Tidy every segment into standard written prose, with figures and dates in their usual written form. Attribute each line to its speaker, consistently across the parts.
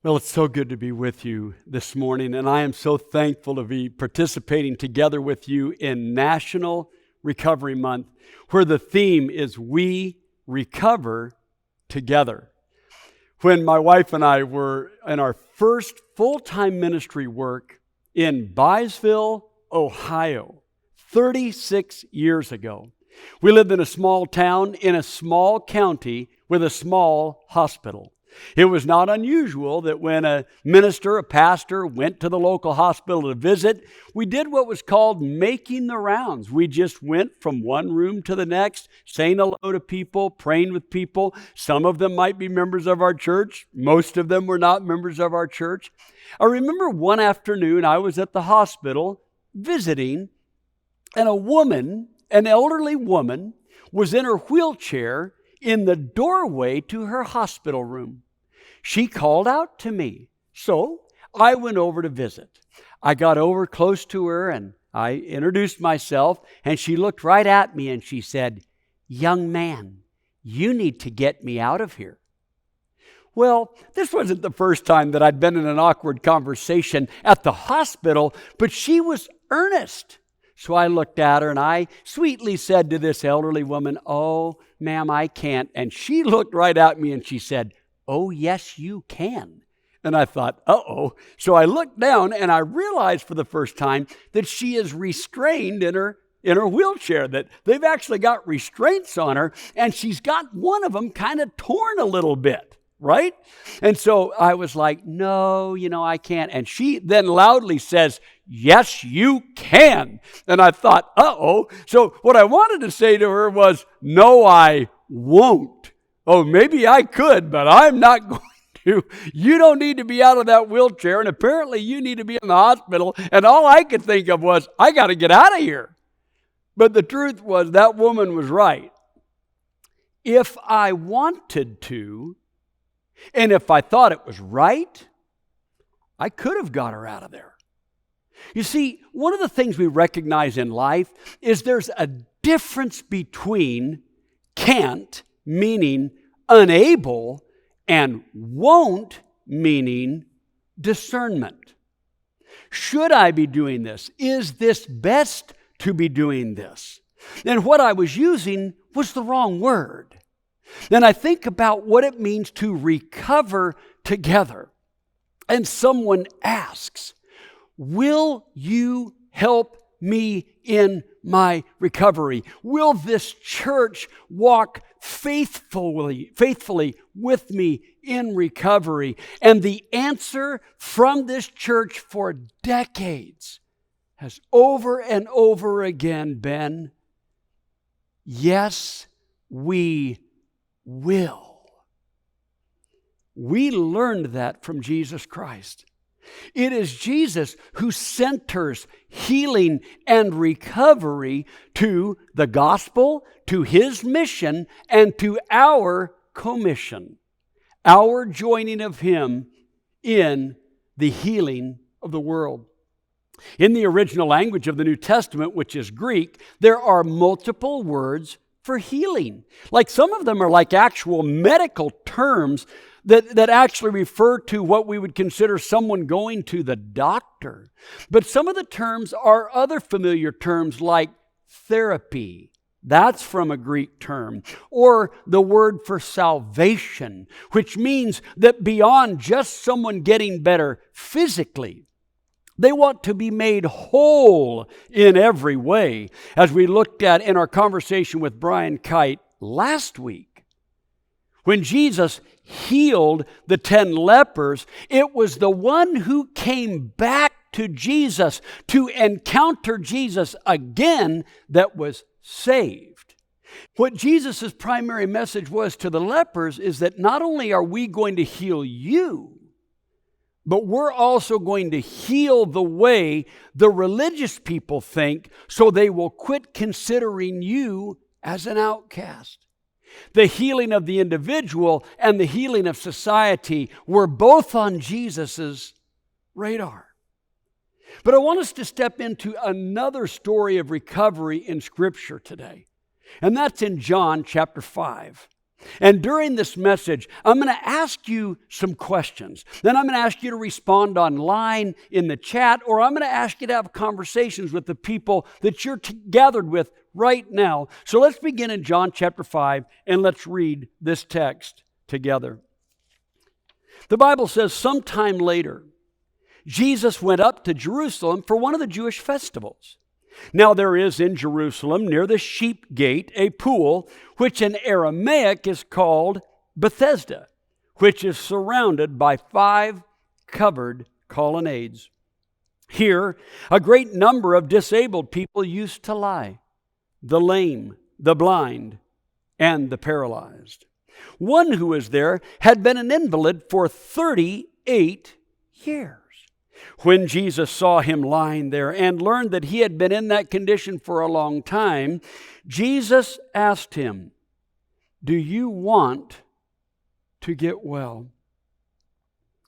Speaker 1: Well, it's so good to be with you this morning, and I am so thankful to be participating together with you in National Recovery Month, where the theme is We Recover Together. When my wife and I were in our first full-time ministry work in Byesville, Ohio, 36 years ago, we lived in a small town in a small county with a small hospital. It was not unusual that when a minister, a pastor, went to the local hospital to visit, we did what was called making the rounds. We just went from one room to the next, saying hello to people, praying with people. Some of them might be members of our church. Most of them were not members of our church. I remember one afternoon I was at the hospital visiting, and a woman, an elderly woman, was in her wheelchair in the doorway to her hospital room. She called out to me, so I went over to visit. I got over close to her and I introduced myself, and she looked right at me and she said, "Young man, you need to get me out of here." Well, this wasn't the first time that I'd been in an awkward conversation at the hospital, but she was earnest. So I looked at her and I sweetly said to this elderly woman, "Oh, ma'am, I can't." And she looked right at me and she said, "Oh, yes, you can." And I thought, uh-oh. So I looked down and I realized for the first time that she is restrained in her wheelchair, that they've actually got restraints on her, and she's got one of them kind of torn a little bit, right? And so I was like, "No, I can't." And she then loudly says, "Yes, you can." And I thought, uh-oh. So what I wanted to say to her was, "No, I won't." Oh, maybe I could, but I'm not going to. You don't need to be out of that wheelchair, and apparently you need to be in the hospital. And all I could think of was, I got to get out of here. But the truth was, that woman was right. If I wanted to, and if I thought it was right, I could have got her out of there. You see, one of the things we recognize in life is there's a difference between can't, meaning unable, and won't, meaning discernment. Should I be doing this? Is this best to be doing this? And what I was using was the wrong word. Then I think about what it means to recover together. And someone asks, "Will you help me in my recovery? Will this church walk faithfully with me in recovery?" And the answer from this church for decades has over and over again been, yes, we will. We learned that from Jesus Christ. It is Jesus who centers healing and recovery to the gospel, to His mission, and to our commission, our joining of Him in the healing of the world. In the original language of the New Testament, which is Greek, there are multiple words for healing. Like some of them are like actual medical terms that actually refer to what we would consider someone going to the doctor. But some of the terms are other familiar terms like therapy. That's from a Greek term. Or the word for salvation, which means that beyond just someone getting better physically, they want to be made whole in every way, as we looked at in our conversation with Brian Kite last week. When Jesus healed the 10 lepers, it was the one who came back to Jesus to encounter Jesus again that was saved. What Jesus' primary message was to the lepers is that not only are we going to heal you, but we're also going to heal the way the religious people think, so they will quit considering you as an outcast. The healing of the individual and the healing of society were both on Jesus' radar. But I want us to step into another story of recovery in Scripture today. And that's in John chapter 5. And during this message, I'm going to ask you some questions. Then I'm going to ask you to respond online in the chat, or I'm going to ask you to have conversations with the people that you're gathered with right now. So let's begin in John chapter 5, and let's read this text together. The Bible says, sometime later, Jesus went up to Jerusalem for one of the Jewish festivals. Now there is in Jerusalem, near the Sheep Gate, a pool, which in Aramaic is called Bethesda, which is surrounded by 5 covered colonnades. Here, a great number of disabled people used to lie: the lame, the blind, and the paralyzed. One who was there had been an invalid for 38 years. When Jesus saw him lying there and learned that he had been in that condition for a long time, Jesus asked him, "Do you want to get well?"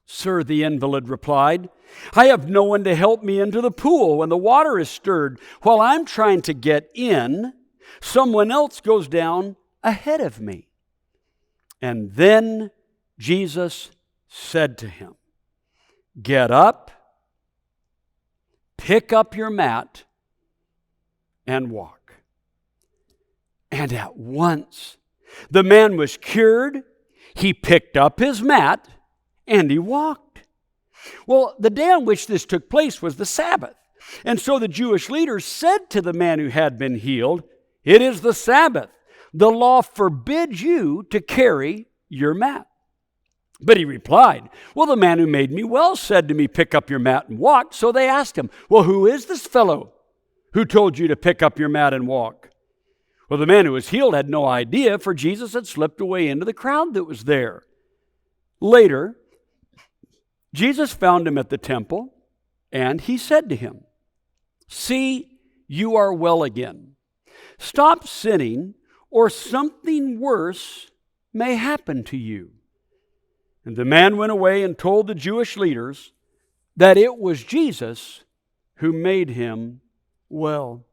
Speaker 1: "Sir," the invalid replied, "I have no one to help me into the pool when the water is stirred. While I'm trying to get in, someone else goes down ahead of me." And then Jesus said to him, "Get up, pick up your mat, and walk." And at once the man was cured. He picked up his mat and he walked. Well, the day on which this took place was the Sabbath. And so the Jewish leaders said to the man who had been healed, "It is the Sabbath. The law forbids you to carry your mat." But he replied, "Well, the man who made me well said to me, 'Pick up your mat and walk.'" So they asked him, "Well, who is this fellow who told you to pick up your mat and walk?" Well, the man who was healed had no idea, for Jesus had slipped away into the crowd that was there. Later, Jesus found him at the temple, and he said to him, "See, you are well again. Stop sinning, or something worse may happen to you." And the man went away and told the Jewish leaders that it was Jesus who made him well.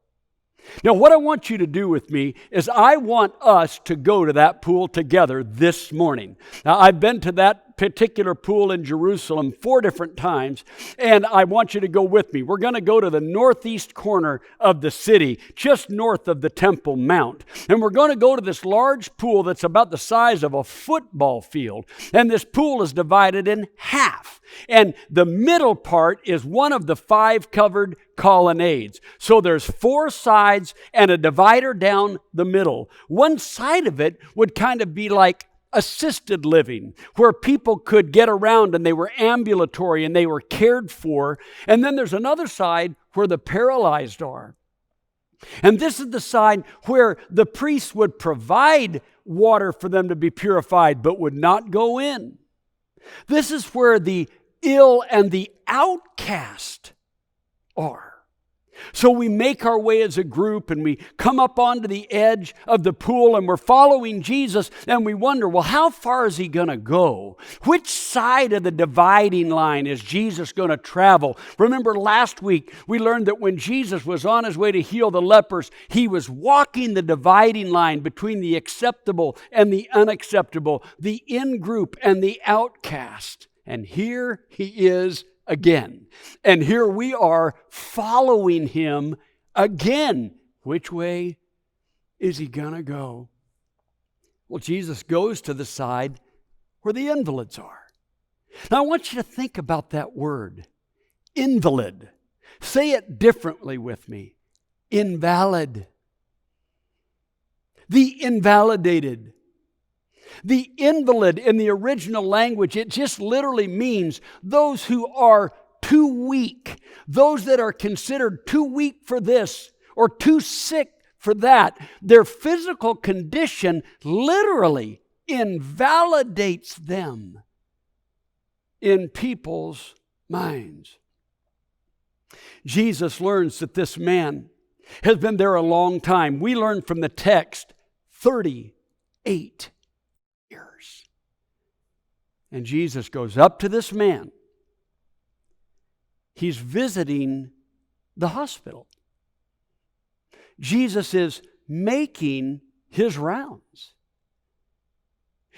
Speaker 1: Now, what I want you to do with me is I want us to go to that pool together this morning. Now, I've been to that particular pool in Jerusalem 4 different times, and I want you to go with me. We're going to go to the northeast corner of the city, just north of the Temple Mount. And we're going to go to this large pool that's about the size of a football field. And this pool is divided in half. And the middle part is one of the 5 covered colonnades. So there's 4 sides and a divider down the middle. One side of it would kind of be like assisted living, where people could get around and they were ambulatory and they were cared for. And then there's another side where the paralyzed are. And this is the side where the priests would provide water for them to be purified, but would not go in. This is where the ill and the outcast are. So we make our way as a group and we come up onto the edge of the pool and we're following Jesus, and we wonder, well, how far is he going to go? Which side of the dividing line is Jesus going to travel? Remember last week we learned that when Jesus was on his way to heal the lepers, he was walking the dividing line between the acceptable and the unacceptable, the in-group and the outcast. And here he is again. And here we are following him again. Which way is he going to go? Well, Jesus goes to the side where the invalids are. Now, I want you to think about that word, invalid. Say it differently with me. Invalid. The invalidated. The invalid in the original language, it just literally means those who are too weak, those that are considered too weak for this or too sick for that. Their physical condition literally invalidates them in people's minds. Jesus learns that this man has been there a long time. We learn from the text 38 years. And Jesus goes up to this man. He's visiting the hospital. Jesus is making his rounds.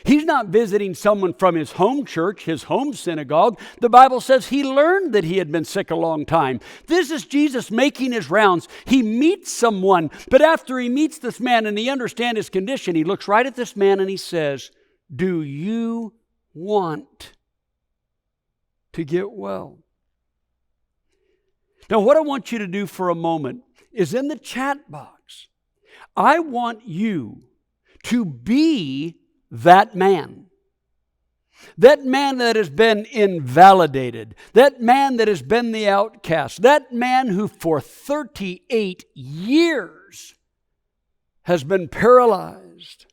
Speaker 1: He's not visiting someone from his home church, his home synagogue. The Bible says he learned that he had been sick a long time. This is Jesus making his rounds. He meets someone, but after he meets this man and he understands his condition, he looks right at this man and he says, "Do you want to get well?" Now, what I want you to do for a moment is in the chat box, I want you to be that man. That man that has been invalidated. That man that has been the outcast. That man who for 38 years has been paralyzed.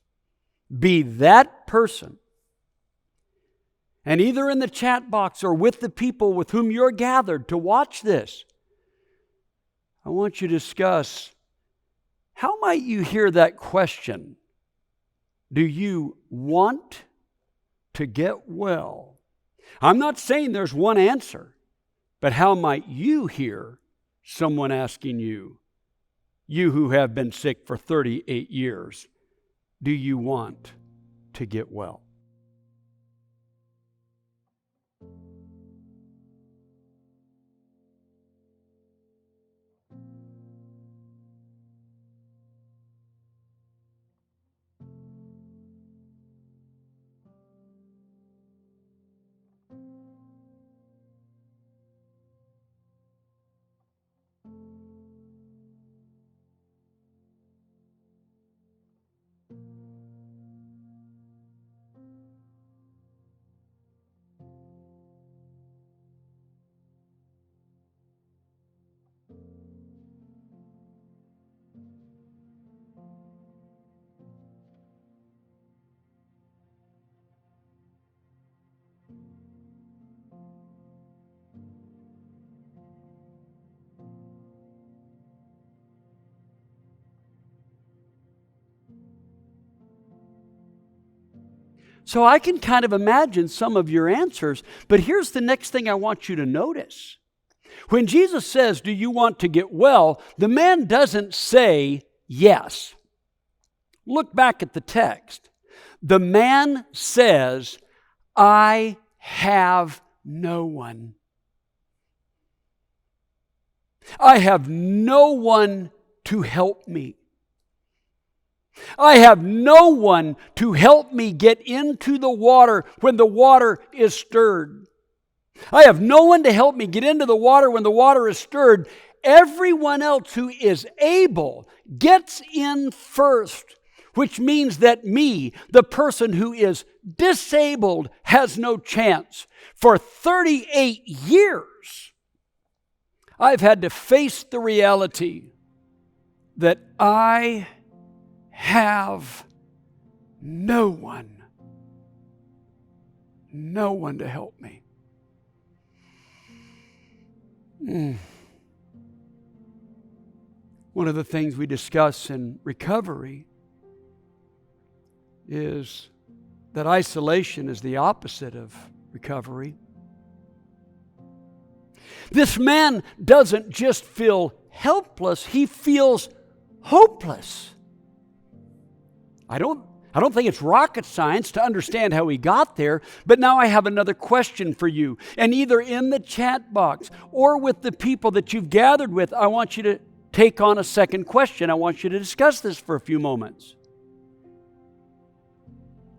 Speaker 1: Be that person. And either in the chat box or with the people with whom you're gathered to watch this, I want you to discuss, how might you hear that question? Do you want to get well? I'm not saying there's one answer, but how might you hear someone asking you, you who have been sick for 38 years, do you want to get well? So I can kind of imagine some of your answers, but here's the next thing I want you to notice. When Jesus says, "Do you want to get well?" the man doesn't say yes. Look back at the text. The man says, "I have no one. I have no one to help me. I have no one to help me get into the water when the water is stirred. I have no one to help me get into the water when the water is stirred. Everyone else who is able gets in first, which means that me, the person who is disabled, has no chance. For 38 years, I've had to face the reality that I have no one to help me." One of the things we discuss in recovery is that isolation is the opposite of recovery. This man doesn't just feel helpless, he feels hopeless. I don't think it's rocket science to understand how he got there, but now I have another question for you. And either in the chat box or with the people that you've gathered with, I want you to take on a second question. I want you to discuss this for a few moments.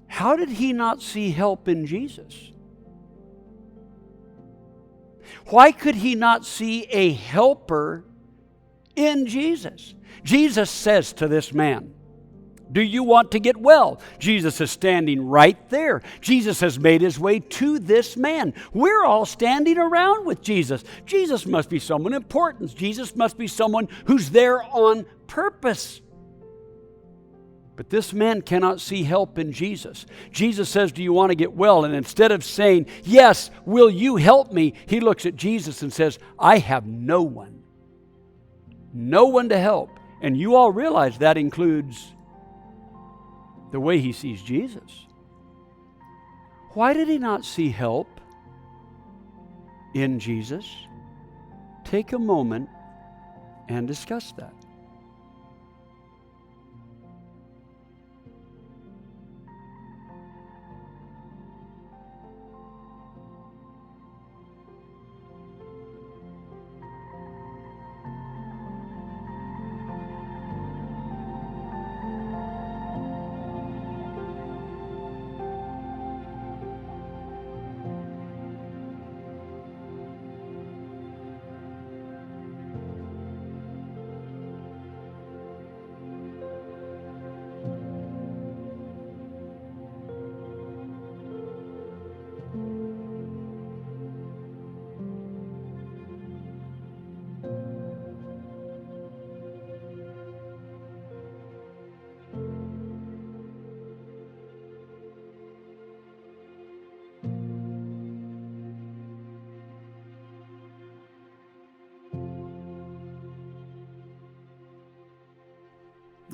Speaker 1: How did he not see help in Jesus? Why could he not see a helper in Jesus? Jesus says to this man, "Do you want to get well?" Jesus is standing right there. Jesus has made his way to this man. We're all standing around with Jesus. Jesus must be someone important. Jesus must be someone who's there on purpose. But this man cannot see help in Jesus. Jesus says, "Do you want to get well?" And instead of saying, "Yes, will you help me?" he looks at Jesus and says, "I have no one to help." And you all realize that includes the way he sees Jesus. Why did he not see help in Jesus? Take a moment and discuss that.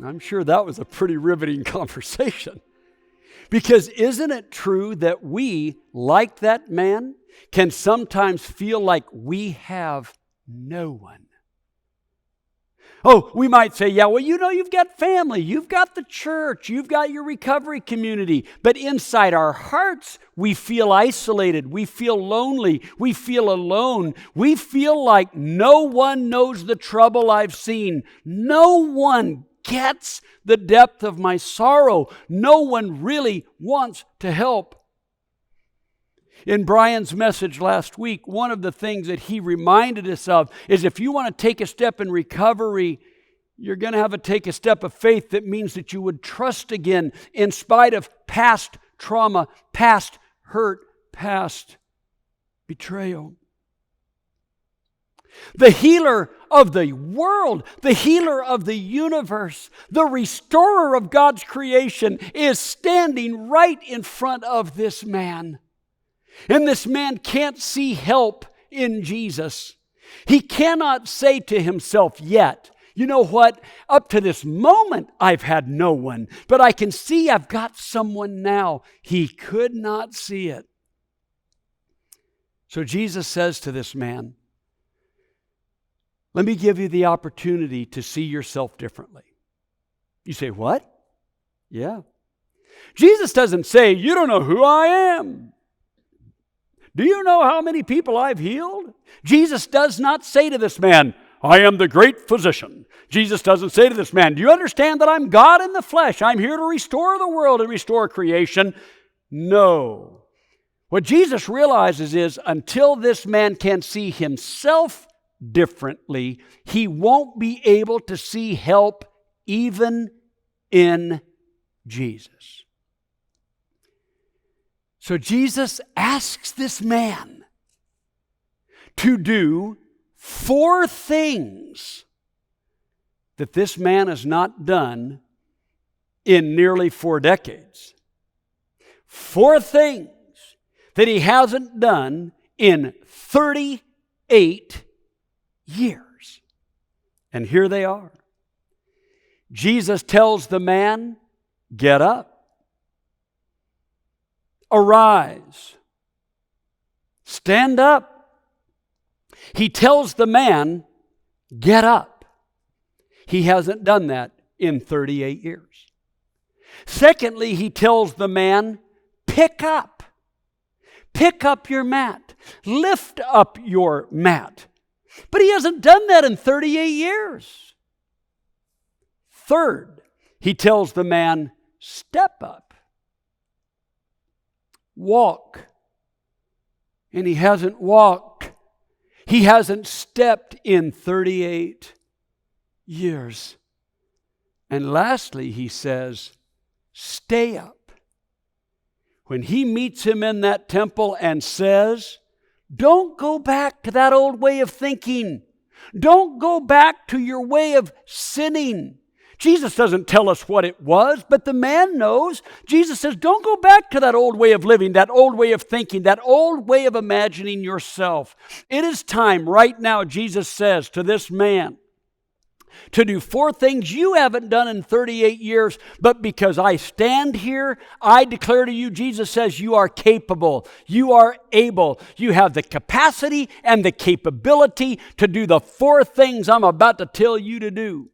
Speaker 1: I'm sure that was a pretty riveting conversation. Because isn't it true that we, like that man, can sometimes feel like we have no one? Oh, we might say, yeah, well, you've got family, you've got the church, you've got your recovery community. But inside our hearts, we feel isolated, we feel lonely, we feel alone. We feel like no one knows the trouble I've seen. No one gets the depth of my sorrow. No one really wants to help. In Brian's message last week, one of the things that he reminded us of is if you want to take a step in recovery, you're going to have to take a step of faith that means that you would trust again in spite of past trauma, past hurt, past betrayal. The healer of the world, the healer of the universe, the restorer of God's creation is standing right in front of this man. And this man can't see help in Jesus. He cannot say to himself yet, you know what? Up to this moment, I've had no one, but I can see I've got someone now. He could not see it. So Jesus says to this man, let me give you the opportunity to see yourself differently. You say, what? Yeah. Jesus doesn't say, you don't know who I am. Do you know how many people I've healed? Jesus does not say to this man, I am the great physician. Jesus doesn't say to this man, do you understand that I'm God in the flesh? I'm here to restore the world and restore creation. No. What Jesus realizes is until this man can see himself differently, he won't be able to see help even in Jesus. So Jesus asks this man to do 4 things that this man has not done in nearly 4 decades. 4 things that he hasn't done in 38 years. And here they are. Jesus tells the man, get up. Arise. Stand up. He tells the man, get up. He hasn't done that in 38 years. Secondly, he tells the man, pick up. Pick up your mat. Lift up your mat. But he hasn't done that in 38 years. Third, he tells the man, step up. Walk. And he hasn't walked. He hasn't stepped in 38 years. And lastly, he says, stay up. When he meets him in that temple and says, don't go back to that old way of thinking. Don't go back to your way of sinning. Jesus doesn't tell us what it was, but the man knows. Jesus says, don't go back to that old way of living, that old way of thinking, that old way of imagining yourself. It is time right now, Jesus says to this man, to do 4 things you haven't done in 38 years, but because I stand here, I declare to you, Jesus says, you are capable, you are able, you have the capacity and the capability to do the 4 things I'm about to tell you to do.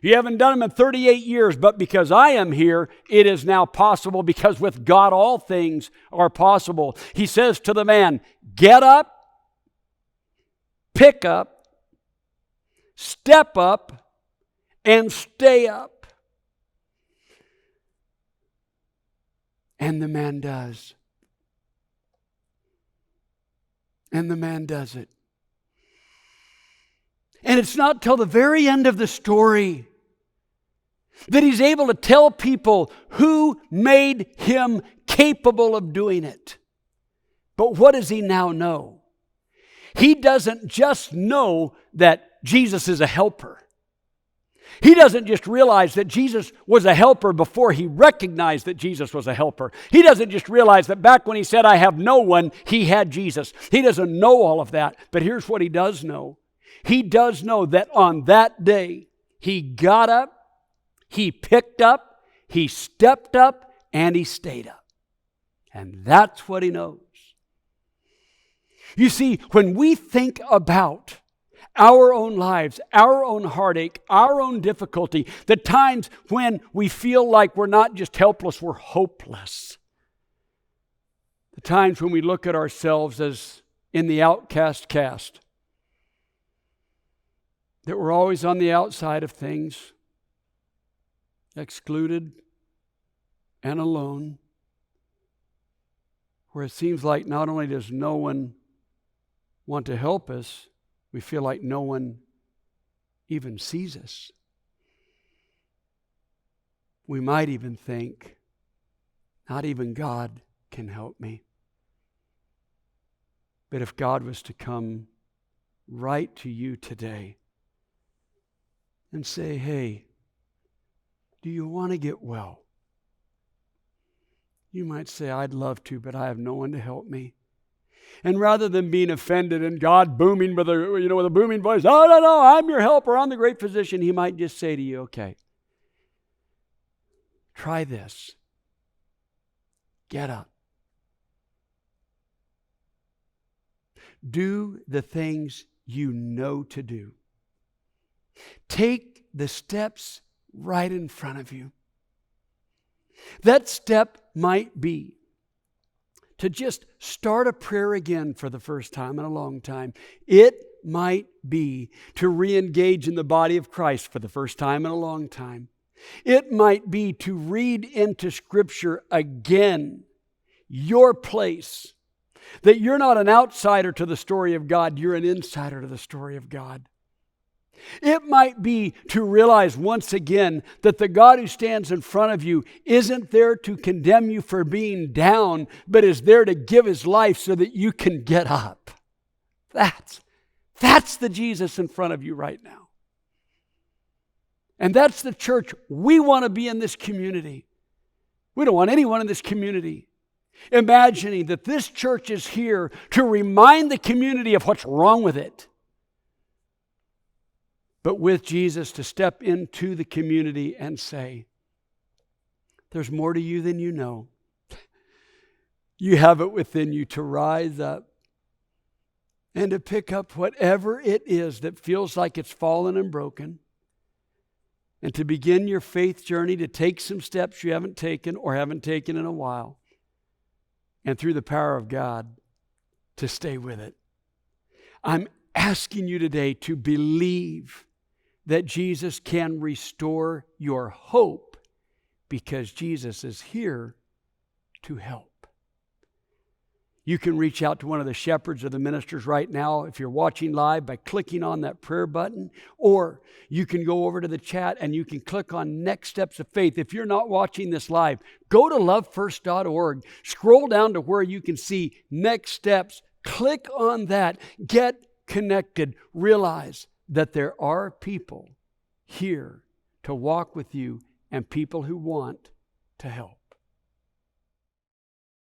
Speaker 1: You haven't done them in 38 years, but because I am here, it is now possible, because with God all things are possible. He says to the man, get up, pick up, step up, and stay up. And the man does. And the man does it. And it's not till the very end of the story that he's able to tell people who made him capable of doing it. But what does he now know? He doesn't just know that Jesus is a helper. He doesn't just realize that Jesus was a helper before he recognized that Jesus was a helper. He doesn't just realize that back when he said, I have no one, he had Jesus. He doesn't know all of that. But here's what he does know. He does know that on that day, he got up, He picked up, he stepped up, and he stayed up. And that's what he knows. You see, when we think about our own lives, our own heartache, our own difficulty, the times when we feel like we're not just helpless, we're hopeless. The times when we look at ourselves as in the outcast caste, that we're always on the outside of things, excluded and alone, where it seems like not only does no one want to help us, we feel like no one even sees us. We might even think, not even God can help me. But if God was to come right to you today and say, hey, do you want to get well? You might say, I'd love to, but I have no one to help me. And rather than being offended and God booming with a booming voice, no, I'm your helper, I'm the great physician, he might just say to you, okay, try this. Get up. Do the things you know to do. Take the steps right in front of you. That step might be to just start a prayer again for the first time in a long time. It might be to re-engage in the body of Christ for the first time in a long time. It might be to read into Scripture again, your place. That you're not an outsider to the story of God, you're an insider to the story of God. It might be to realize once again that the God who stands in front of you isn't there to condemn you for being down, but is there to give his life so that you can get up. That's the Jesus in front of you right now. And that's the church we want to be in this community. We don't want anyone in this community imagining that this church is here to remind the community of what's wrong with it. But with Jesus to step into the community and say, there's more to you than you know. You have it within you to rise up and to pick up whatever it is that feels like it's fallen and broken, and to begin your faith journey, to take some steps you haven't taken or haven't taken in a while, and through the power of God, to stay with it. I'm asking you today to believe that Jesus can restore your hope, because Jesus is here to help. You can reach out to one of the shepherds or the ministers right now if you're watching live by clicking on that prayer button, or you can go over to the chat and you can click on Next Steps of Faith. If you're not watching this live, go to lovefirst.org, scroll down to where you can see Next Steps, click on that, get connected, realize that there are people here to walk with you and people who want to help.